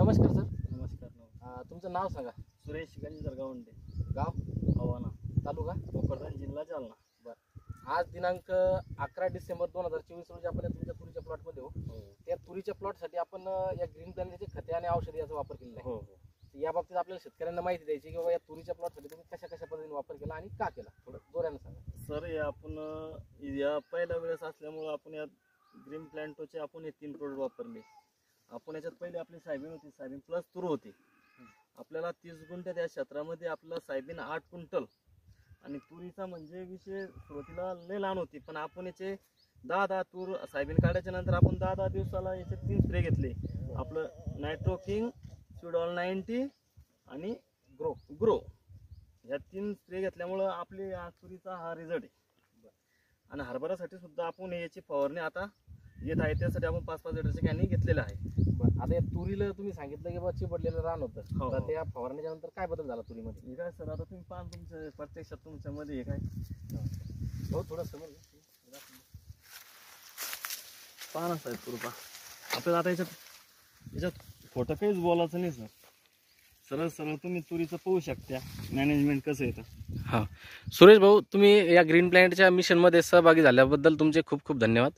नमस्कार सर. नमस्कार. तुमचं नाव सांगा. सुरेश गंजीधर गावंडे, गाव आव्हाना, तालुका भोकरदन, जिल्हा जालना. आज दिनांक 11 डिसेंबर 2024 रोजी आपण तुमच्या तुरीच्या प्लॉटमध्ये हो. त्या तुरीच्या प्लॉटसाठी आपण या ग्रीन प्लॅनेटचे खते आणि औषधी याचा वापर केलेला आहे. हो. या बाबतीत आपल्याला शेतकऱ्यांना माहिती द्यायची की बाबा या तुरीच्या प्लॉटसाठी तुम्ही कशा कशा पद्धतीने वापर केला आणि का केला, थोडं जोराने सांगा. सर, हे आपण या पहिल्या वेळेस असल्यामुळं आपण या ग्रीन प्लॅन्टोचे आपण हे 3 प्रोडक्ट वापरले. आपण याच्यात पहिले आपली सायबीन होती, सायबीन प्लस तूर होती. आपल्याला 30 गुंठे त्या क्षेत्रामध्ये आपला सायबीन 8 क्विंटल आणि तुरीचा म्हणजे विषय सुरुवातीला लय लहान होती, पण आपण याचे 10 तूर सायबीन काढायच्या नंतर आपण 10 दिवसाला याचे 3 स्प्रे घेतले. आपलं नायट्रो किंग, स्विडॉल 90 आणि ग्रो या 3 स्प्रे घेतल्यामुळं आपली तुरीचा हा रिझल्ट आहे. आणि हरभऱ्यासाठी सुद्धा आपण याची फवारणी आता येत आहे, त्यासाठी आपण 5-5 लिटरचे कॅनी घेतलेलं आहे. आता या तुरीला तुम्ही सांगितलं की बाबा चिपडलेलं रान होतं, हो. तर त्या फवारण्याच्या नंतर काय बदल झाला तुरीमध्ये? हे काय सर, आता तुम्ही पाहा तुमच्या प्रत्यक्षात तुमच्यामध्ये हे काय हो, थोडं समोर पाहा ना साहेब तुरपा. आपल्याला आता याच्यात खोटं काहीच बोलायचं नाही सर. सरळ सरळ तुम्ही तुरीचं पाहू शकता मॅनेजमेंट कसं येतं. हां, सुरेश भाऊ, तुम्ही या ग्रीन प्लॅनेटच्या मिशनमध्ये सहभागी झाल्याबद्दल तुमचे खूप खूप धन्यवाद.